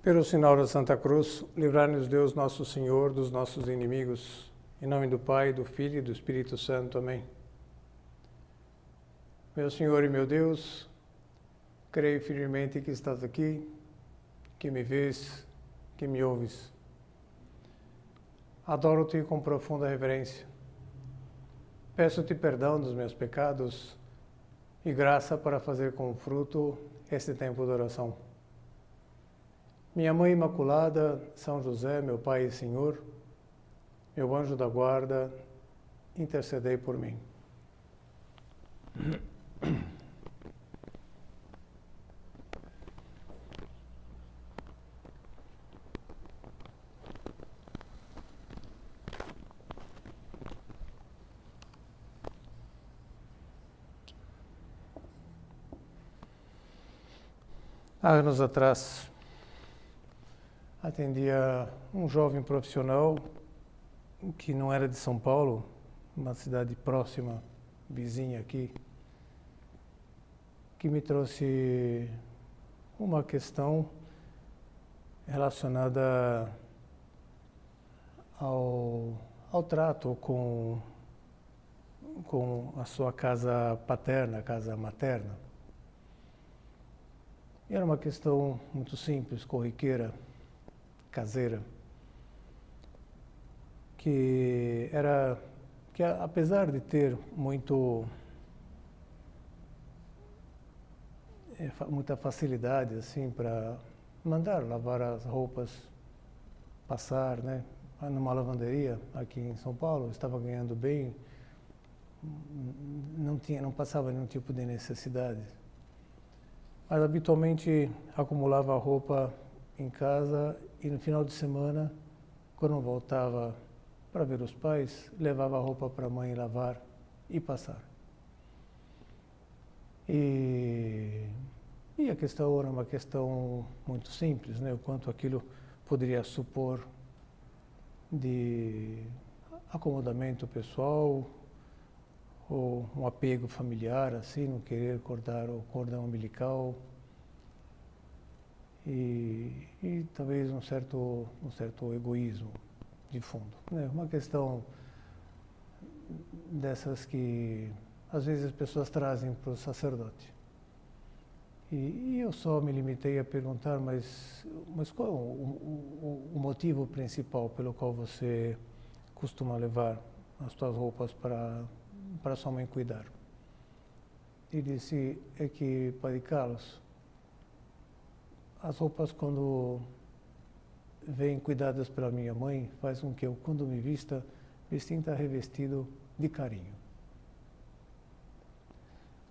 Pelo sinal da Santa Cruz, livrai-nos Deus nosso Senhor dos nossos inimigos. Em nome do Pai, do Filho e do Espírito Santo. Amém. Meu Senhor e meu Deus, creio firmemente que estás aqui, que me vês, que me ouves. Adoro-te com profunda reverência. Peço-te perdão dos meus pecados e graça para fazer com fruto este tempo de oração. Minha Mãe Imaculada, São José, meu Pai e Senhor, meu anjo da guarda, intercedei por mim. Há anos atrás, atendia um jovem profissional que não era de São Paulo, uma cidade próxima, vizinha aqui, que me trouxe uma questão relacionada ao trato com a sua casa paterna, casa materna. Era uma questão muito simples, corriqueira, caseira, que apesar de ter muita facilidade assim para mandar lavar as roupas, passar, né, numa lavanderia aqui em São Paulo, estava ganhando bem, não passava nenhum tipo de necessidade. Mas habitualmente acumulava roupa em casa e no final de semana, quando voltava para ver os pais, levava a roupa para a mãe lavar e passar. E a questão era uma questão muito simples, né? O quanto aquilo poderia supor de acomodamento pessoal ou um apego familiar, assim, não querer cortar o cordão umbilical e talvez um certo egoísmo de fundo, né? Uma questão dessas que às vezes as pessoas trazem para o sacerdote. E eu só me limitei a perguntar, mas qual é o motivo principal pelo qual você costuma levar as suas roupas para sua mãe cuidar? E disse, é que, Padre Carlos, as roupas quando vêm cuidadas pela minha mãe, faz com que eu, quando me sinta revestido de carinho.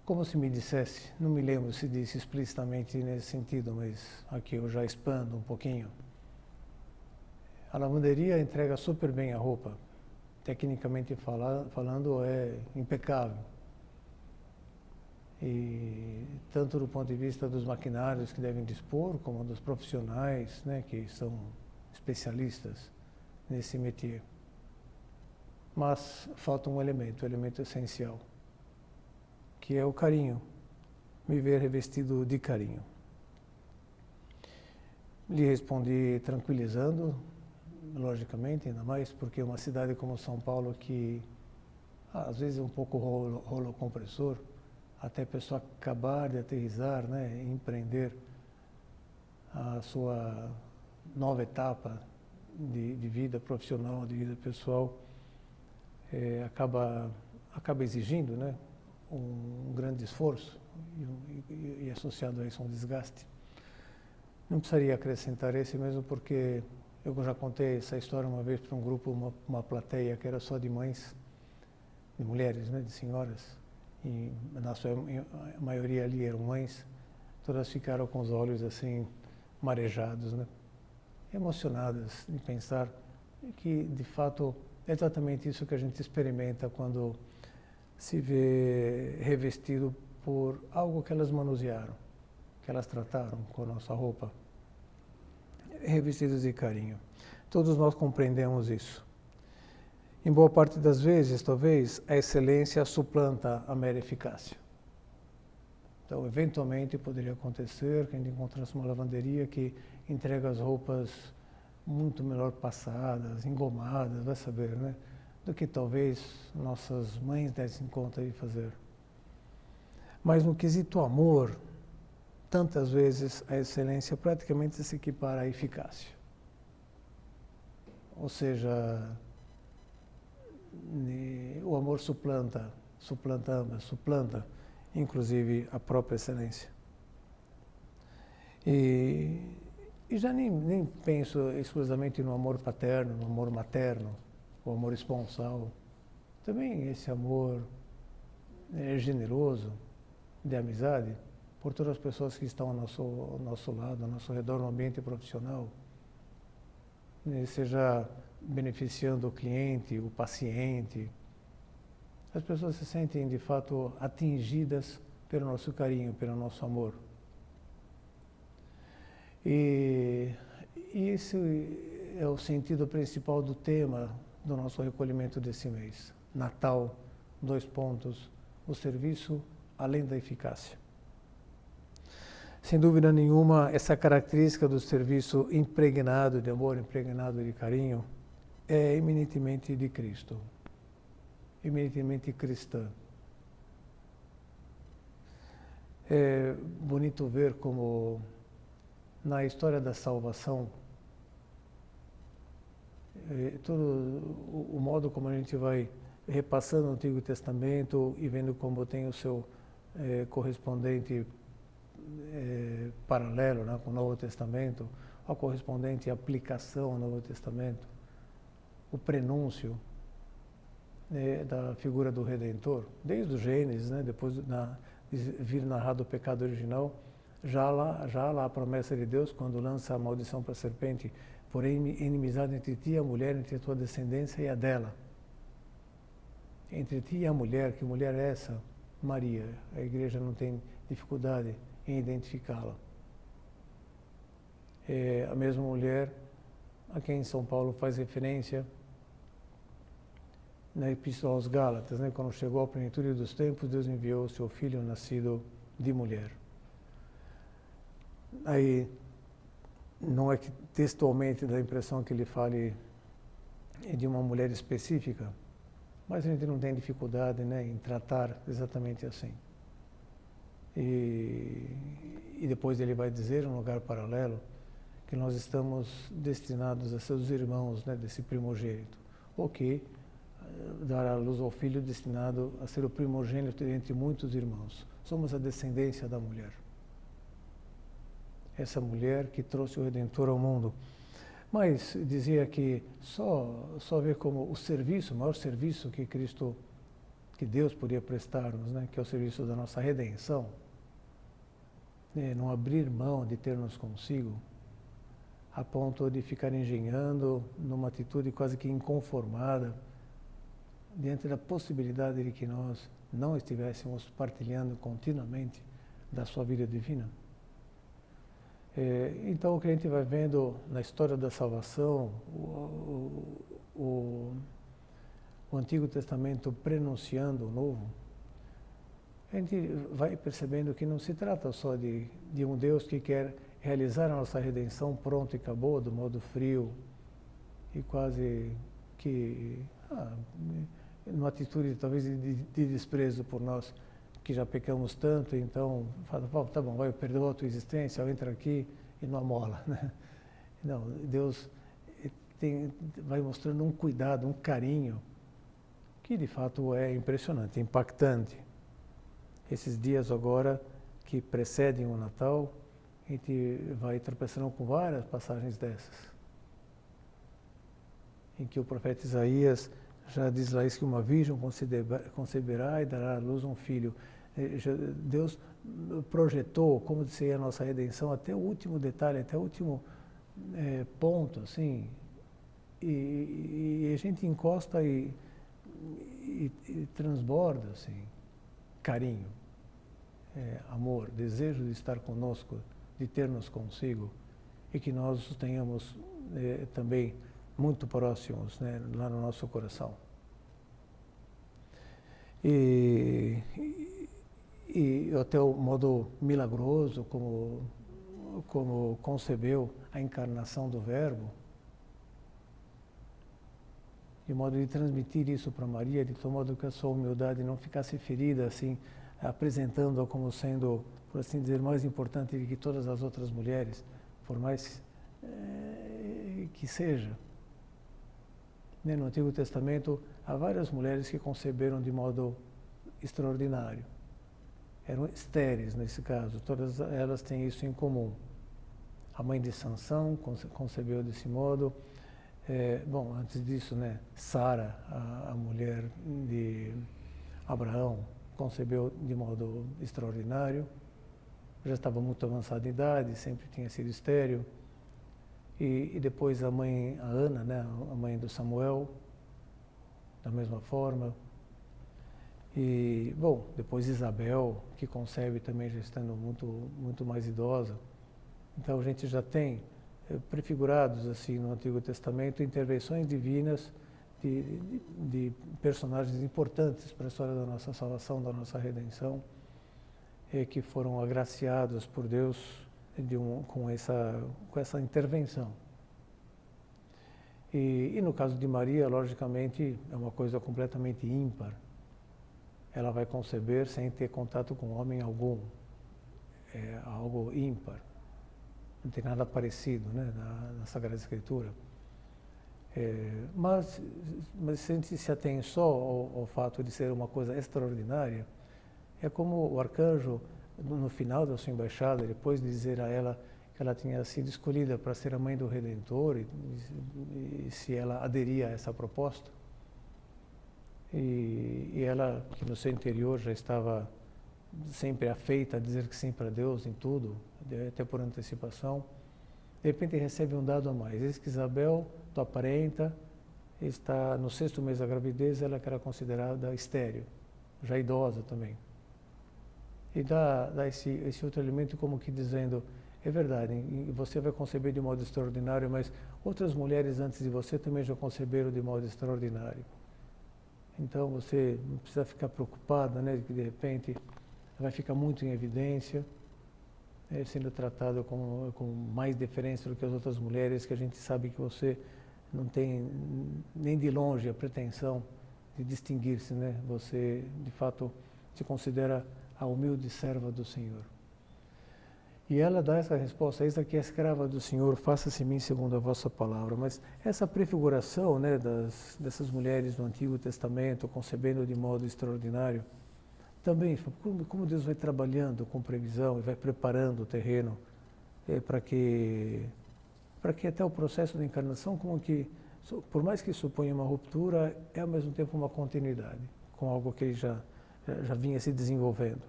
Como se me dissesse, não me lembro se disse explicitamente nesse sentido, mas aqui eu já expando um pouquinho. A lavanderia entrega super bem a roupa. Tecnicamente falando, é impecável. E tanto do ponto de vista dos maquinários que devem dispor, como dos profissionais, né, que são especialistas nesse métier. Mas falta um elemento essencial, que é o carinho, me ver revestido de carinho. Lhe respondi tranquilizando, logicamente, ainda mais porque uma cidade como São Paulo que às vezes é um pouco rolo compressor, até a pessoa acabar de aterrissar, né, empreender a sua nova etapa de vida profissional, de vida pessoal, acaba exigindo, né, um grande esforço e associado a isso um desgaste. Não precisaria acrescentar esse mesmo porque eu já contei essa história uma vez para um grupo, uma plateia que era só de mães, de mulheres, né, de senhoras, e a maioria ali eram mães, todas ficaram com os olhos assim marejados, né, emocionadas de pensar que de fato é exatamente isso que a gente experimenta quando se vê revestido por algo que elas manusearam, que elas trataram com a nossa roupa, revestidos de carinho. Todos nós compreendemos isso. Em boa parte das vezes, talvez, a excelência suplanta a mera eficácia. Então, eventualmente, poderia acontecer que a gente encontrasse uma lavanderia que entrega as roupas muito melhor passadas, engomadas, vai saber, né? Do que talvez nossas mães dessem conta de fazer. Mas no quesito amor, tantas vezes a excelência praticamente se equipara à eficácia. Ou seja, o amor suplanta inclusive a própria excelência. E já nem penso exclusivamente no amor paterno, no amor materno, o amor esponsal. Também esse amor generoso, de amizade, por todas as pessoas que estão ao nosso lado, ao nosso redor, no ambiente profissional, seja beneficiando o cliente, o paciente. As pessoas se sentem, de fato, atingidas pelo nosso carinho, pelo nosso amor. E esse é o sentido principal do tema do nosso recolhimento desse mês. Natal, 2 pontos, o serviço além da eficácia. Sem dúvida nenhuma, essa característica do serviço impregnado de amor, impregnado de carinho, é eminentemente de Cristo, eminentemente cristã. É bonito ver como na história da salvação, todo o modo como a gente vai repassando o Antigo Testamento e vendo como tem o seu correspondente paralelo, né, com o Novo Testamento, a correspondente aplicação ao Novo Testamento, o prenúncio da figura do Redentor, desde o Gênesis, né, depois de vir narrado o pecado original, já lá a promessa de Deus, quando lança a maldição para a serpente, porém inimizade entre ti e a mulher, entre a tua descendência e a dela. Entre ti e a mulher, que mulher é essa? Maria. A igreja não tem dificuldade em identificá-la. É a mesma mulher a quem São Paulo faz referência na Epístola aos Gálatas, né? Quando chegou a plenitude dos tempos, Deus enviou o seu filho nascido de mulher. Aí, não é que textualmente dá a impressão que ele fale de uma mulher específica, mas a gente não tem dificuldade, né, em tratar exatamente assim. E depois ele vai dizer, em um lugar paralelo, que nós estamos destinados a ser os irmãos, né, desse primogênito, ou que dará à luz ao filho destinado a ser o primogênito entre muitos irmãos. Somos a descendência da mulher. Essa mulher que trouxe o Redentor ao mundo. Mas dizia que só ver como o serviço, o maior serviço que Deus podia prestar-nos, né, que é o serviço da nossa redenção, não abrir mão de ter-nos consigo, a ponto de ficar engenhando numa atitude quase que inconformada, diante da possibilidade de que nós não estivéssemos partilhando continuamente da sua vida divina. Então, o que a gente vai vendo na história da salvação, o Antigo Testamento prenunciando o Novo, a gente vai percebendo que não se trata só de um Deus que quer realizar a nossa redenção pronto e acabou, do modo frio e quase que numa atitude talvez de desprezo por nós, que já pecamos tanto, então fala, tá bom, eu perdoo a tua existência, eu entro aqui e não amola, né? Não, Deus vai mostrando um cuidado, um carinho, que de fato é impressionante, impactante. Esses dias agora que precedem o Natal, a gente vai tropeçando com várias passagens dessas, em que o profeta Isaías já diz lá isso, que uma virgem conceberá e dará à luz um filho. Deus projetou como seria a nossa redenção até o último detalhe, até o último ponto, assim, e a gente encosta e transborda, assim, carinho, amor, desejo de estar conosco, de ter-nos consigo, e que nós os tenhamos também muito próximos, né, lá no nosso coração. E até o modo milagroso, como como concebeu a encarnação do Verbo, de modo de transmitir isso para Maria, de modo que a sua humildade não ficasse ferida, assim, apresentando-a como sendo, por assim dizer, mais importante do que todas as outras mulheres, por mais que seja. No Antigo Testamento, há várias mulheres que conceberam de modo extraordinário. Eram estéreis, nesse caso, todas elas têm isso em comum. A mãe de Sansão concebeu desse modo. Bom, antes disso, Sara, a mulher de Abraão, concebeu de modo extraordinário. Já estava muito avançada em idade, sempre tinha sido estéril. E depois a Ana, a mãe do Samuel, da mesma forma. E, bom, depois Isabel, que concebe também já estando muito mais idosa. Então a gente já tem prefigurados assim no Antigo Testamento intervenções divinas de personagens importantes para a história da nossa salvação, da nossa redenção, que foram agraciados por Deus com essa intervenção. E no caso de Maria, logicamente, é uma coisa completamente ímpar. Ela vai conceber sem ter contato com homem algum. É algo ímpar. Não tem nada parecido, na Sagrada Escritura. Mas se a gente se atém só ao fato de ser uma coisa extraordinária, é como o arcanjo, no final da sua embaixada, depois de dizer a ela que ela tinha sido escolhida para ser a mãe do Redentor, e se ela aderia a essa proposta, e ela, que no seu interior já estava sempre afeita a dizer que sim para Deus em tudo, até por antecipação, de repente recebe um dado a mais. Eis que Isabel, tua parenta, está no 6º mês da gravidez, ela que era considerada estéril, já idosa também. E dá esse outro elemento como que dizendo, é verdade, você vai conceber de modo extraordinário, mas outras mulheres antes de você também já conceberam de modo extraordinário. Então você não precisa ficar preocupada, que de repente vai ficar muito em evidência, sendo tratado com mais deferência do que as outras mulheres, que a gente sabe que você não tem nem de longe a pretensão de distinguir-se, Você, de fato, se considera a humilde serva do Senhor. E ela dá essa resposta, eis aqui a escrava do Senhor, faça-se em mim segundo a vossa palavra. Mas essa prefiguração, dessas mulheres do Antigo Testamento, concebendo de modo extraordinário, também, como Deus vai trabalhando com previsão e vai preparando o terreno para que até o processo da encarnação, como que, por mais que suponha uma ruptura, é ao mesmo tempo uma continuidade, com algo que ele já vinha se desenvolvendo.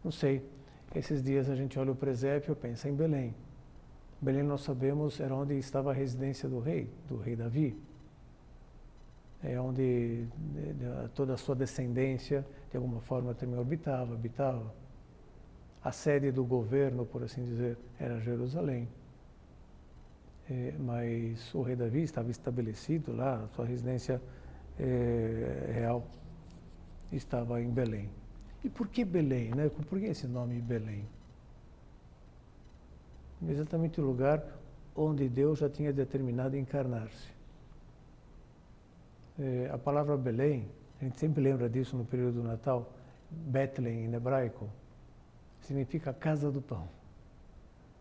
Não sei, esses dias a gente olha o presépio e pensa em Belém. Belém, nós sabemos, era onde estava a residência do rei Davi. É onde toda a sua descendência, de alguma forma, também habitava. A sede do governo, por assim dizer, era Jerusalém. Mas o rei Davi estava estabelecido lá, a sua residência real estava em Belém. E por que Belém, Por que esse nome Belém? Exatamente o lugar onde Deus já tinha determinado encarnar-se. A palavra Belém, a gente sempre lembra disso no período do Natal, Bethlehem em hebraico, significa casa do pão.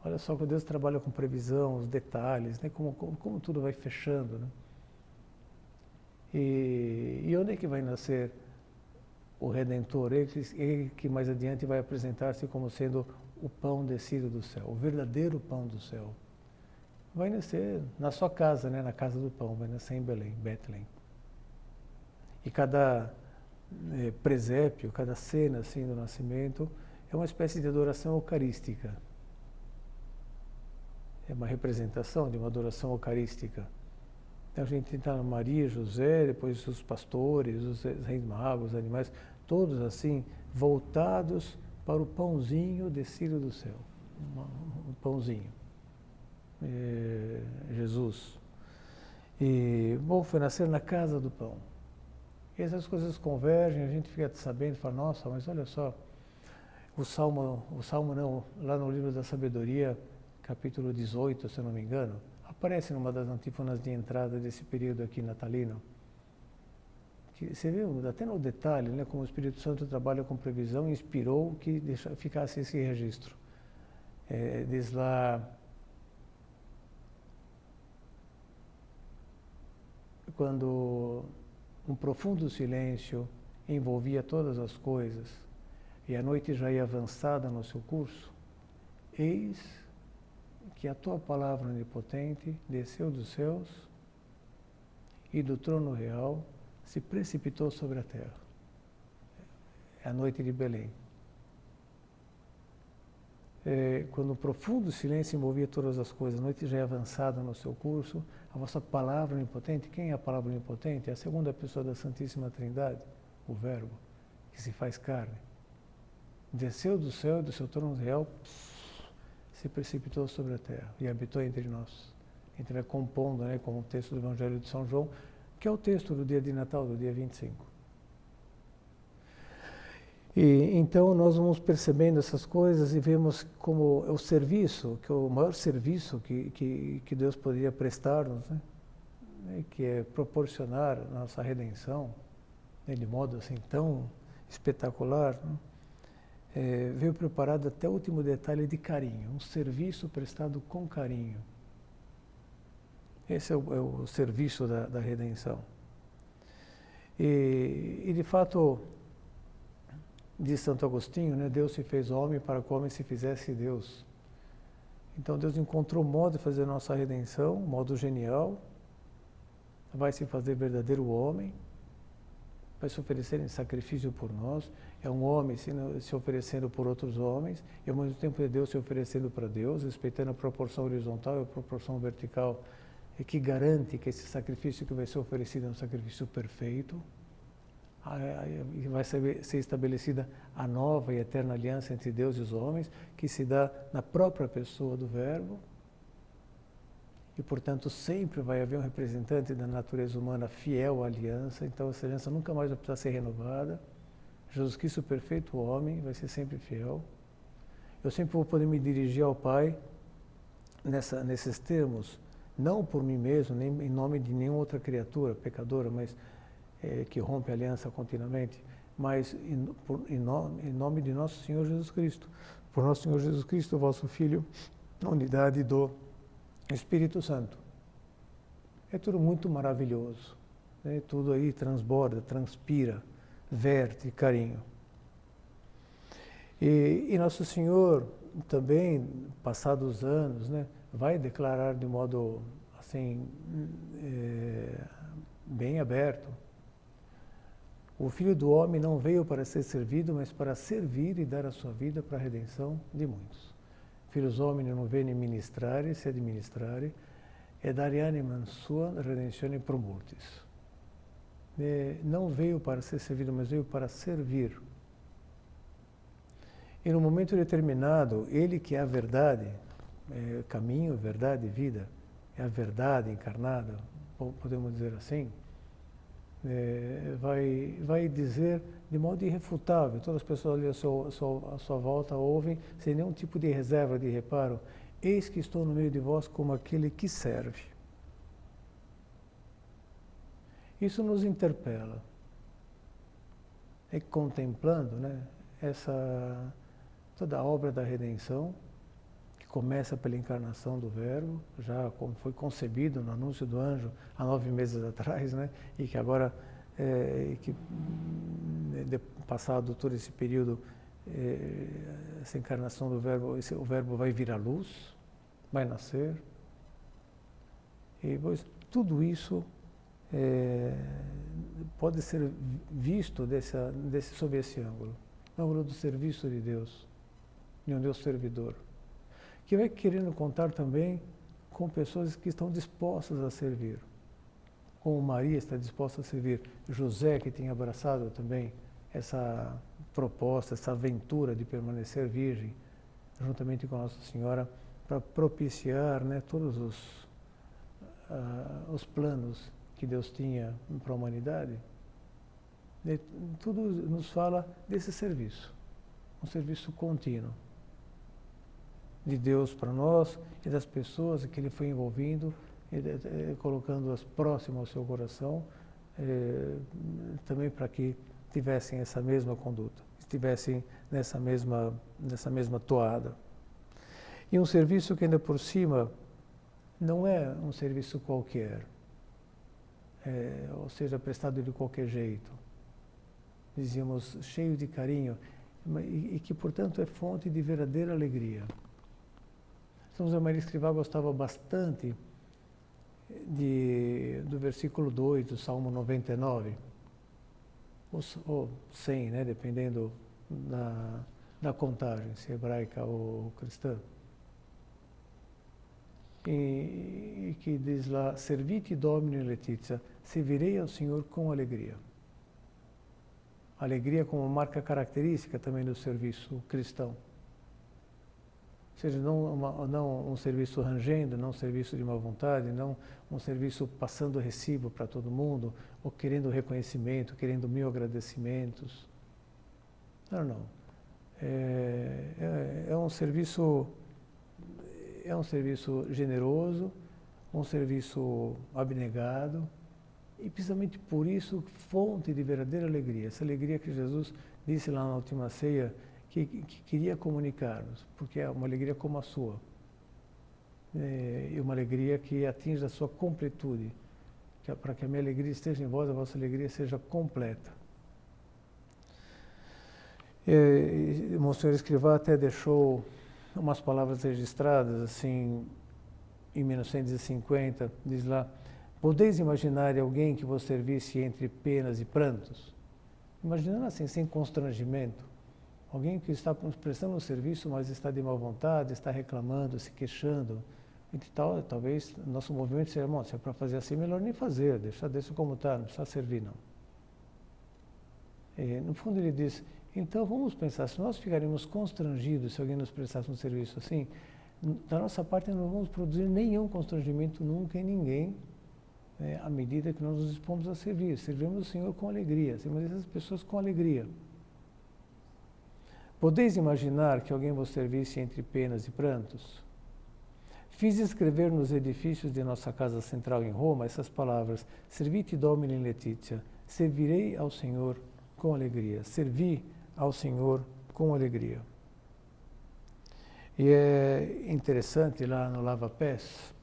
Olha só como Deus trabalha com previsão, os detalhes, como tudo vai fechando. E onde é que vai nascer o Redentor? Ele que mais adiante vai apresentar-se como sendo o pão descido do céu, o verdadeiro pão do céu. Vai nascer na sua casa, na casa do pão, vai nascer em Belém, Bethlehem. E cada presépio, cada cena assim do nascimento é uma espécie de adoração eucarística. É uma representação de uma adoração eucarística. Então a gente está Maria, José, depois os pastores, os reis magos, os animais, todos assim voltados para o pãozinho descido do céu. Um pãozinho. Jesus. E, bom, foi nascer na casa do pão. E essas coisas convergem, a gente fica sabendo e fala, nossa, mas olha só, o Salmo não, lá no livro da Sabedoria, capítulo 18, se eu não me engano, aparece numa das antífonas de entrada desse período aqui natalino. Que você vê até no detalhe, né, como o Espírito Santo trabalha com previsão e inspirou que ficasse esse registro. Diz lá, quando um profundo silêncio envolvia todas as coisas e a noite já ia avançada no seu curso, eis que a tua palavra onipotente desceu dos céus e do trono real se precipitou sobre a terra. É a noite de Belém. Quando um profundo silêncio envolvia todas as coisas, a noite já é avançada no seu curso, a vossa palavra onipotente, quem é a palavra onipotente? É a segunda pessoa da Santíssima Trindade, o Verbo, que se faz carne. Desceu do céu, do seu trono real, se precipitou sobre a terra e habitou entre nós. A gente vai compondo, né, com o texto do Evangelho de São João, que é o texto do dia de Natal, do dia 25. E então nós vamos percebendo essas coisas e vemos como é o serviço, que é o maior serviço que Deus poderia prestar-nos, né? Que é proporcionar a nossa redenção, né, de modo assim tão espetacular, né? Veio preparado até o último detalhe de carinho, um serviço prestado com carinho. Esse é o serviço da redenção. E de fato, diz Santo Agostinho, né, Deus se fez homem para que o homem se fizesse Deus. Então Deus encontrou um modo de fazer a nossa redenção, um modo genial, vai se fazer verdadeiro homem, vai se oferecer em sacrifício por nós, é um homem se oferecendo por outros homens, e ao mesmo tempo é Deus se oferecendo para Deus, respeitando a proporção horizontal e a proporção vertical, e que garante que esse sacrifício que vai ser oferecido é um sacrifício perfeito. E vai ser estabelecida a nova e eterna aliança entre Deus e os homens, que se dá na própria pessoa do Verbo. E, portanto, sempre vai haver um representante da natureza humana fiel à aliança, então essa aliança nunca mais vai precisar ser renovada. Jesus Cristo, o perfeito homem, vai ser sempre fiel. Eu sempre vou poder me dirigir ao Pai nesses termos, não por mim mesmo, nem em nome de nenhuma outra criatura pecadora, mas que rompe a aliança continuamente, mas em nome de nosso Senhor Jesus Cristo. Por nosso Senhor Jesus Cristo, vosso Filho, na unidade do Espírito Santo. É tudo muito maravilhoso, né? Tudo aí transborda, transpira, verte carinho. E Nosso Senhor também, passados os anos, né, vai declarar de modo assim, bem aberto: o Filho do Homem não veio para ser servido, mas para servir e dar a sua vida para a redenção de muitos. Filhos homini non veni ministrare, sed ministrare, e dare animam sua redentione pro multis. Não veio para ser servido, mas veio para servir. E no momento determinado, Ele que é a verdade, caminho, verdade e vida, é a verdade encarnada, podemos dizer assim, vai dizer de modo irrefutável, todas as pessoas ali à sua volta ouvem, sem nenhum tipo de reserva, de reparo: eis que estou no meio de vós como aquele que serve. Isso nos interpela. Contemplando, né, toda a obra da redenção, que começa pela encarnação do Verbo, já como foi concebido no anúncio do anjo há 9 meses atrás, né, e que agora, passado todo esse período, essa encarnação do Verbo, o Verbo vai vir à luz, vai nascer, e pois tudo isso pode ser visto sob esse ângulo, ângulo do serviço de Deus, de um Deus servidor, que vai querendo contar também com pessoas que estão dispostas a servir, como Maria está disposta a servir, José, que tinha abraçado também essa proposta, essa aventura de permanecer virgem, juntamente com Nossa Senhora, para propiciar, né, todos os planos que Deus tinha para a humanidade. E tudo nos fala desse serviço. um serviço contínuo de Deus para nós e das pessoas que Ele foi envolvendo, colocando-as próximas ao seu coração, também para que tivessem essa mesma conduta, estivessem nessa mesma toada. E um serviço que ainda por cima não é um serviço qualquer, ou seja, prestado de qualquer jeito. Dizíamos, cheio de carinho, e que, portanto, é fonte de verdadeira alegria. São José Maria Escrivá gostava bastante do versículo 2 do Salmo 99, ou 100, né, dependendo da contagem, se hebraica ou cristã. E que diz lá, Servite Domine Laetitia, servirei ao Senhor com alegria. Alegria como marca característica também do serviço cristão. Ou seja, não um serviço rangendo, não um serviço de má vontade, não um serviço passando recibo para todo mundo, ou querendo reconhecimento, querendo 1000 agradecimentos. Não. É um serviço generoso, um serviço abnegado, e precisamente por isso, fonte de verdadeira alegria. Essa alegria que Jesus disse lá na última ceia, que queria comunicar-nos, porque é uma alegria como a sua. E uma alegria que atinge a sua completude. Para que a minha alegria esteja em vós, a vossa alegria seja completa. E Monsenhor Escrivá até deixou umas palavras registradas, assim, em 1950, diz lá, podeis imaginar alguém que vos servisse entre penas e prantos? Imaginando assim, sem constrangimento. Alguém que está prestando um serviço, mas está de má vontade, está reclamando, se queixando. E tal, talvez nosso movimento seja, se é para fazer assim, melhor nem fazer, deixa como está, não precisa servir não. E, no fundo ele diz, então vamos pensar, se nós ficaremos constrangidos se alguém nos prestasse um serviço assim, da nossa parte não vamos produzir nenhum constrangimento nunca em ninguém, à medida que nós nos dispomos a servir. Servimos o Senhor com alegria, servimos essas pessoas com alegria. Podeis imaginar que alguém vos servisse entre penas e prantos? Fiz escrever nos edifícios de nossa casa central em Roma essas palavras, Servite Domine Laetitia, servirei ao Senhor com alegria, servi ao Senhor com alegria. E é interessante lá no Lava Pés,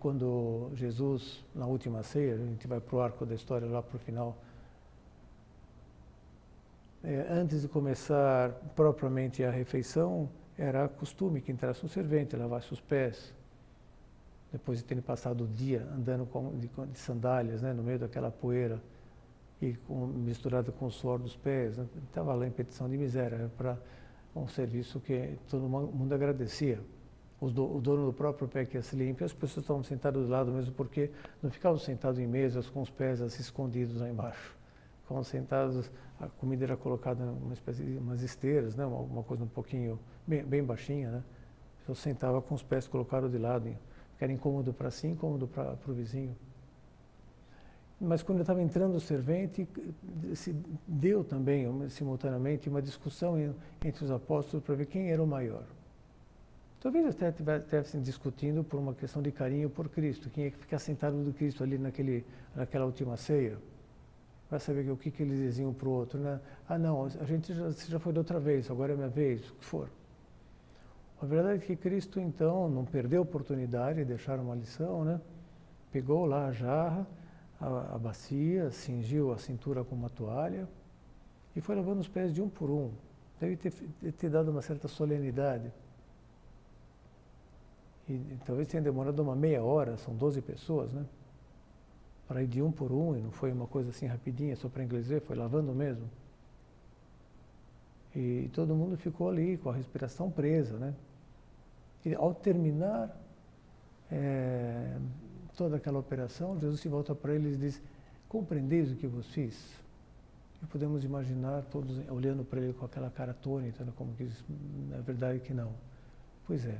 quando Jesus, na última ceia, a gente vai para o arco da história lá para o final, antes de começar propriamente a refeição, era costume que entrasse um servente, lavasse os pés, depois de terem passado o dia andando de sandálias, né, no meio daquela poeira, e misturada com o suor dos pés. Estava lá em petição de miséria, era para um serviço que todo mundo agradecia. O dono do próprio pé que ia se limpar, as pessoas estavam sentadas do lado mesmo, porque não ficavam sentados em mesas com os pés assim, escondidos lá embaixo. Ficavam sentados, a comida era colocada em uma espécie de umas esteiras, né, uma coisa um pouquinho, bem baixinha, né? Eu sentava com os pés colocados de lado, que era incômodo para si, incômodo para o vizinho. Mas quando estava entrando o servente, se deu também, simultaneamente, uma discussão entre os apóstolos para ver quem era o maior. Talvez até estivessem discutindo por uma questão de carinho por Cristo, quem é que ficar sentado do Cristo ali naquela última ceia. Vai saber o que eles diziam um para o outro, né? Não, a gente já foi da outra vez, agora é minha vez, o que for. A verdade é que Cristo, então, não perdeu a oportunidade de deixar uma lição, né? Pegou lá a jarra, a bacia, cingiu a cintura com uma toalha e foi lavando os pés de um por um. Deve ter dado uma certa solenidade. E talvez tenha demorado uma meia hora, são 12 pessoas, né? Para ir de um por um, e não foi uma coisa assim rapidinha, só para inglês ver, foi lavando mesmo. E todo mundo ficou ali com a respiração presa, né? E ao terminar toda aquela operação, Jesus se volta para eles e diz, compreendeis o que vos fiz? E podemos imaginar todos olhando para ele com aquela cara atônita, né? Como que diz, na verdade que não. Pois é,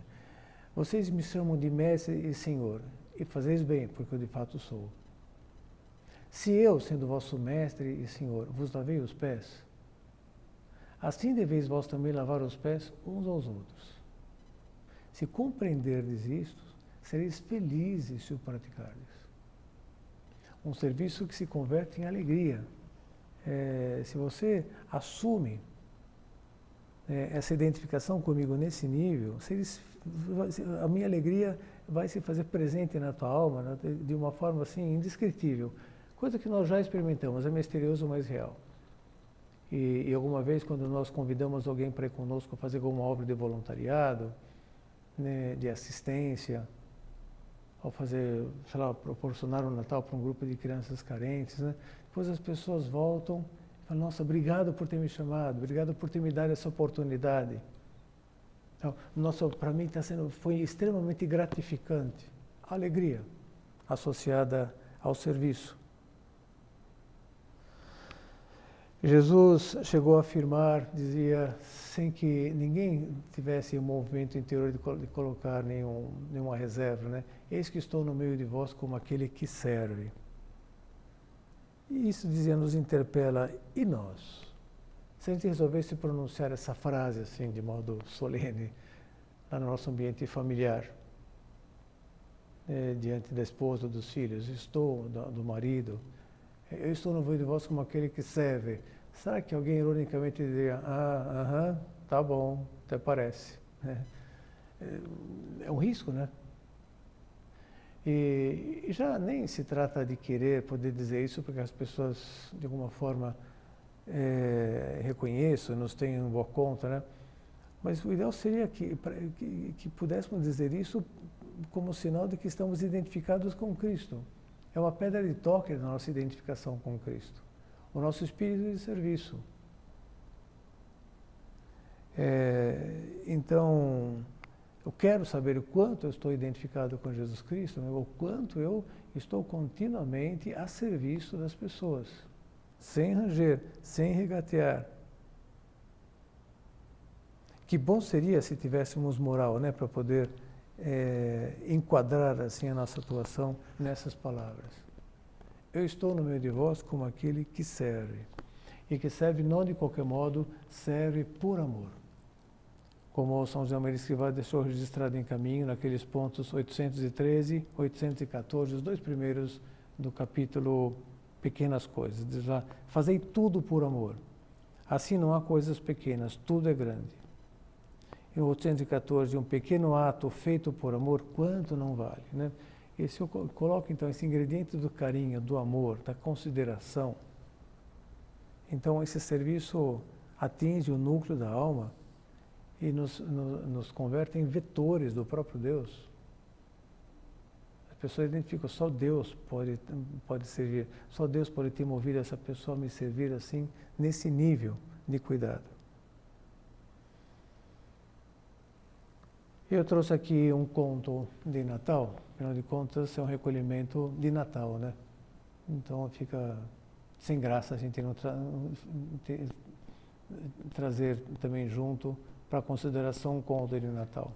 vocês me chamam de mestre e senhor, e fazeis bem, porque eu de fato sou. Se eu, sendo vosso mestre e senhor, vos lavei os pés, assim deveis vós também lavar os pés uns aos outros. Se compreenderdes isto, sereis felizes se o praticardes. Um serviço que se converte em alegria. Se você assume essa identificação comigo nesse nível, a minha alegria vai se fazer presente na tua alma, né, de uma forma assim indescritível. Coisa que nós já experimentamos, é misterioso, mas real. E alguma vez, quando nós convidamos alguém para ir conosco fazer alguma obra de voluntariado, né, de assistência, ao fazer, sei lá, proporcionar um Natal para um grupo de crianças carentes, né, depois as pessoas voltam e falam, nossa, obrigado por ter me chamado, obrigado por ter me dado essa oportunidade. Então, para mim foi extremamente gratificante, a alegria associada ao serviço. Jesus chegou a afirmar, dizia, sem que ninguém tivesse um movimento interior de colocar nenhuma reserva, né? Eis que estou no meio de vós como aquele que serve. E isso, dizia, nos interpela, e nós? Se a gente resolvesse pronunciar essa frase assim, de modo solene, lá no nosso ambiente familiar, diante da esposa, dos filhos, do marido, eu estou no meio de vós como aquele que serve. Será que alguém ironicamente diria, tá bom, até parece. É um risco, né? E já nem se trata de querer poder dizer isso porque as pessoas, de alguma forma, reconheçam, nos tenham em boa conta, né? Mas o ideal seria que pudéssemos dizer isso como sinal de que estamos identificados com Cristo. É uma pedra de toque da nossa identificação com Cristo. O nosso espírito de serviço. Então, eu quero saber o quanto eu estou identificado com Jesus Cristo, né? O quanto eu estou continuamente a serviço das pessoas, sem ranger, sem regatear. Que bom seria se tivéssemos moral, né, para poder enquadrar assim a nossa atuação nessas palavras. Eu estou no meio de vós como aquele que serve. E que serve não de qualquer modo, serve por amor. Como São José Maria Escrivá deixou registrado em caminho, naqueles pontos 813 e 814, os dois primeiros do capítulo Pequenas Coisas. Diz lá, fazei tudo por amor. Assim não há coisas pequenas, tudo é grande. Em 814, um pequeno ato feito por amor, quanto não vale, né? E se eu coloco, então, esse ingrediente do carinho, do amor, da consideração, então esse serviço atinge o núcleo da alma e nos converte em vetores do próprio Deus. As pessoas identificam, só Deus pode servir, só Deus pode ter movido essa pessoa a me servir assim, nesse nível de cuidado. Eu trouxe aqui um conto de Natal, afinal de contas é um recolhimento de Natal, né? Então fica sem graça a gente não trazer também junto para consideração um conto de Natal.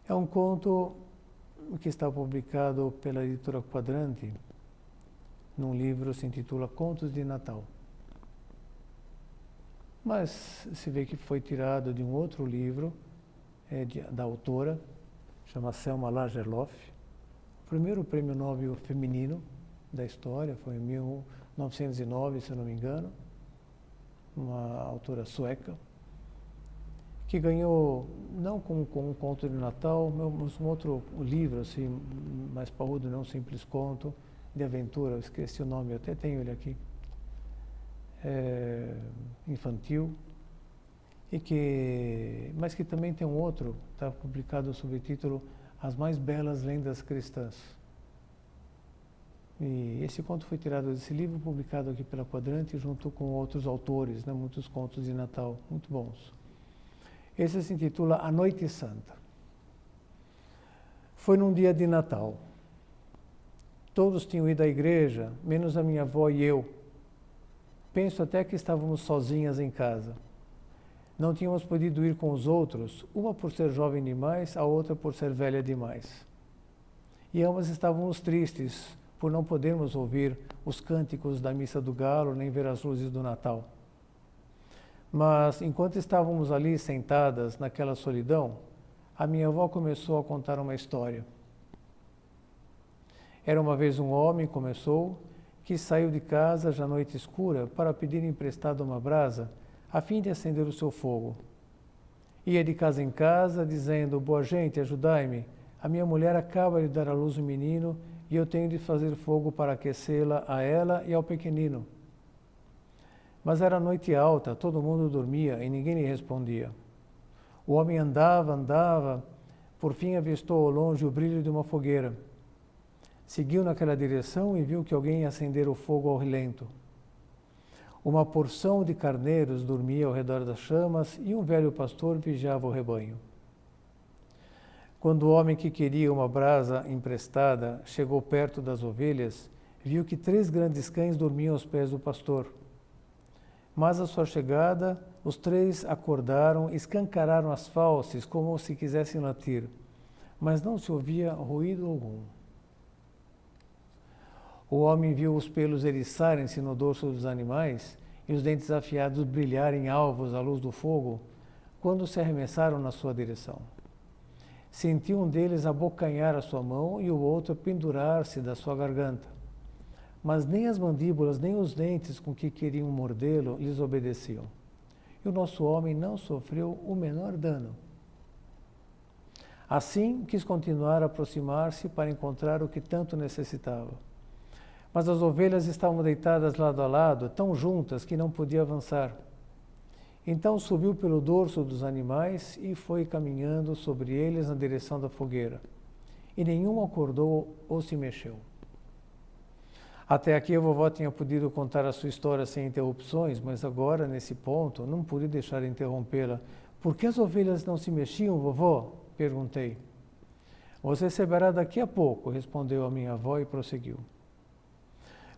É um conto que está publicado pela editora Quadrante, num livro que se intitula Contos de Natal. Mas se vê que foi tirado de um outro livro, da autora, chama Selma Lagerlöf, o primeiro prêmio Nobel feminino da história, foi em 1909, se eu não me engano, uma autora sueca, que ganhou, não com um conto de Natal, mas um outro livro, assim, mais parrudo, não um simples conto, de aventura, eu esqueci o nome, eu até tenho ele aqui, infantil, mas que também tem um outro, está publicado sob o título As Mais Belas Lendas Cristãs. E esse conto foi tirado desse livro, publicado aqui pela Quadrante, junto com outros autores, né, muitos contos de Natal, muito bons. Esse se intitula A Noite Santa. Foi num dia de Natal. Todos tinham ido à igreja, menos a minha avó e eu. Penso até que estávamos sozinhas em casa. Não tínhamos podido ir com os outros, uma por ser jovem demais, a outra por ser velha demais. E ambas estávamos tristes por não podermos ouvir os cânticos da Missa do Galo, nem ver as luzes do Natal. Mas, enquanto estávamos ali sentadas naquela solidão, a minha avó começou a contar uma história. Era uma vez um homem, começou, que saiu de casa já noite escura para pedir emprestado uma brasa, a fim de acender o seu fogo. Ia de casa em casa, dizendo: boa gente, ajudai-me, a minha mulher acaba de dar à luz um menino e eu tenho de fazer fogo para aquecê-la a ela e ao pequenino. Mas era noite alta, todo mundo dormia e ninguém lhe respondia. O homem andava, por fim avistou ao longe o brilho de uma fogueira. Seguiu naquela direção e viu que alguém ia acender o fogo ao relento. Uma porção de carneiros dormia ao redor das chamas e um velho pastor vigiava o rebanho. Quando o homem que queria uma brasa emprestada chegou perto das ovelhas, viu que 3 grandes cães dormiam aos pés do pastor. Mas à sua chegada, os 3 acordaram e escancararam as fauces como se quisessem latir, mas não se ouvia ruído algum. O homem viu os pelos eriçarem-se no dorso dos animais e os dentes afiados brilharem alvos à luz do fogo quando se arremessaram na sua direção. Sentiu um deles abocanhar a sua mão e o outro pendurar-se da sua garganta. Mas nem as mandíbulas, nem os dentes com que queriam mordê-lo lhes obedeciam. E o nosso homem não sofreu o menor dano. Assim, quis continuar a aproximar-se para encontrar o que tanto necessitava. Mas as ovelhas estavam deitadas lado a lado, tão juntas que não podia avançar. Então subiu pelo dorso dos animais e foi caminhando sobre eles na direção da fogueira. E nenhum acordou ou se mexeu. Até aqui a vovó tinha podido contar a sua história sem interrupções, mas agora, nesse ponto, não pude deixar de interrompê-la. Por que as ovelhas não se mexiam, vovó? Perguntei. Você saberá daqui a pouco, respondeu a minha avó e prosseguiu.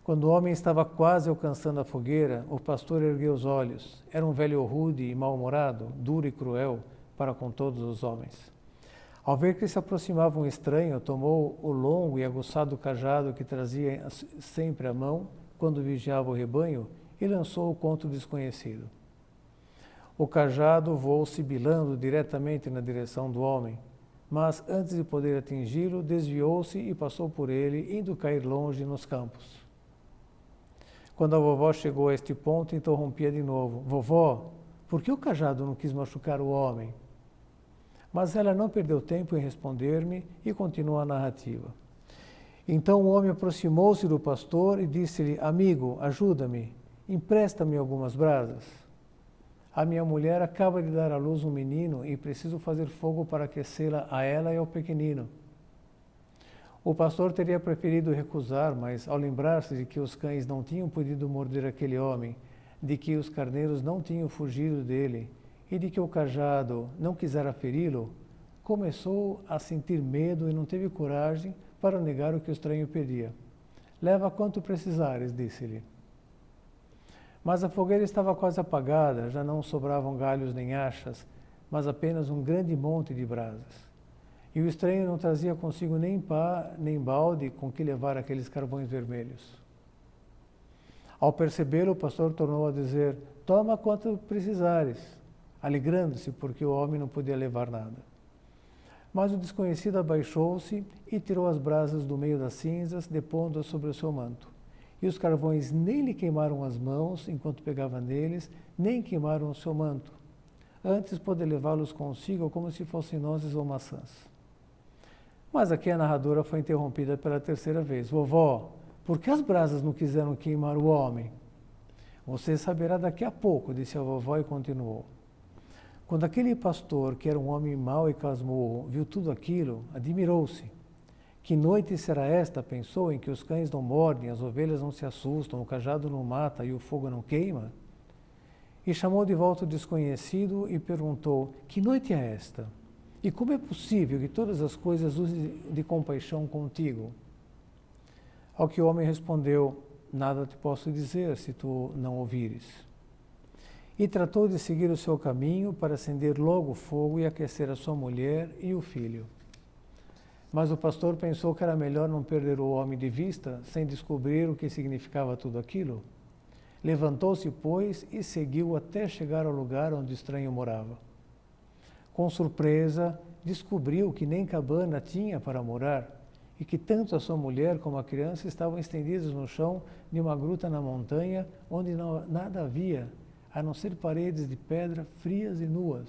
Quando o homem estava quase alcançando a fogueira, o pastor ergueu os olhos. Era um velho rude e mal-humorado, duro e cruel para com todos os homens. Ao ver que se aproximava um estranho, tomou o longo e aguçado cajado que trazia sempre à mão quando vigiava o rebanho e lançou-o contra o desconhecido. O cajado voou sibilando diretamente na direção do homem, mas antes de poder atingi-lo, desviou-se e passou por ele, indo cair longe nos campos. Quando a vovó chegou a este ponto, interrompia de novo. Vovó, por que o cajado não quis machucar o homem? Mas ela não perdeu tempo em responder-me e continuou a narrativa. Então o homem aproximou-se do pastor e disse-lhe, amigo, ajuda-me, empresta-me algumas brasas. A minha mulher acaba de dar à luz um menino e preciso fazer fogo para aquecê-la a ela e ao pequenino. O pastor teria preferido recusar, mas ao lembrar-se de que os cães não tinham podido morder aquele homem, de que os carneiros não tinham fugido dele e de que o cajado não quisera feri-lo, começou a sentir medo e não teve coragem para negar o que o estranho pedia. Leva quanto precisares, disse-lhe. Mas a fogueira estava quase apagada, já não sobravam galhos nem achas, mas apenas um grande monte de brasas. E o estranho não trazia consigo nem pá, nem balde com que levar aqueles carvões vermelhos. Ao percebê-lo, o pastor tornou a dizer, toma quanto precisares, alegrando-se porque o homem não podia levar nada. Mas o desconhecido abaixou-se e tirou as brasas do meio das cinzas, depondo-as sobre o seu manto. E os carvões nem lhe queimaram as mãos enquanto pegava neles, nem queimaram o seu manto. Antes pôde levá-los consigo como se fossem nozes ou maçãs. Mas aqui a narradora foi interrompida pela 3ª vez. Vovó, por que as brasas não quiseram queimar o homem? Você saberá daqui a pouco, disse a vovó e continuou. Quando aquele pastor, que era um homem mau e casmurro, viu tudo aquilo, admirou-se. Que noite será esta, pensou, em que os cães não mordem, as ovelhas não se assustam, o cajado não mata e o fogo não queima? E chamou de volta o desconhecido e perguntou, que noite é esta? E como é possível que todas as coisas usem de compaixão contigo? Ao que o homem respondeu, nada te posso dizer se tu não ouvires. E tratou de seguir o seu caminho para acender logo o fogo e aquecer a sua mulher e o filho. Mas o pastor pensou que era melhor não perder o homem de vista sem descobrir o que significava tudo aquilo. Levantou-se, pois, e seguiu até chegar ao lugar onde o estranho morava. Com surpresa, descobriu que nem cabana tinha para morar e que tanto a sua mulher como a criança estavam estendidos no chão de uma gruta na montanha onde nada havia, a não ser paredes de pedra frias e nuas.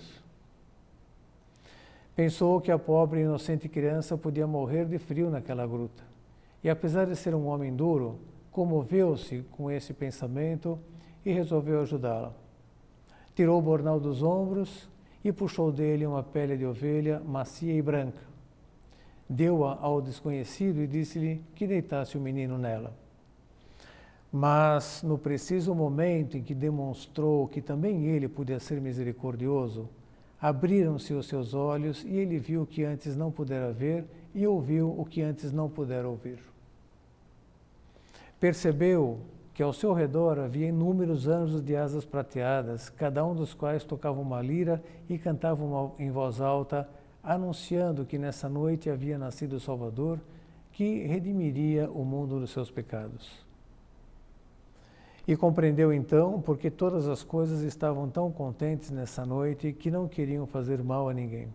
Pensou que a pobre e inocente criança podia morrer de frio naquela gruta. E apesar de ser um homem duro, comoveu-se com esse pensamento e resolveu ajudá-la. Tirou o bornal dos ombros e puxou dele uma pele de ovelha macia e branca. Deu-a ao desconhecido e disse-lhe que deitasse o menino nela. Mas, no preciso momento em que demonstrou que também ele podia ser misericordioso, abriram-se os seus olhos e ele viu o que antes não pudera ver e ouviu o que antes não pudera ouvir. Percebeu que ao seu redor havia inúmeros anjos de asas prateadas, cada um dos quais tocava uma lira e cantava em voz alta, anunciando que nessa noite havia nascido o Salvador, que redimiria o mundo dos seus pecados. E compreendeu então porque todas as coisas estavam tão contentes nessa noite que não queriam fazer mal a ninguém.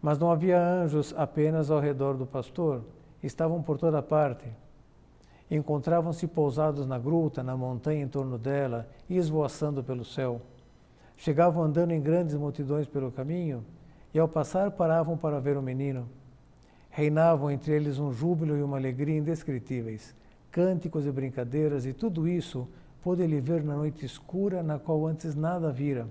Mas não havia anjos apenas ao redor do pastor, estavam por toda parte. Encontravam-se pousados na gruta, na montanha em torno dela e esvoaçando pelo céu. Chegavam andando em grandes multidões pelo caminho e ao passar paravam para ver o menino. Reinavam entre eles um júbilo e uma alegria indescritíveis, cânticos e brincadeiras, e tudo isso pôde ele ver na noite escura na qual antes nada vira.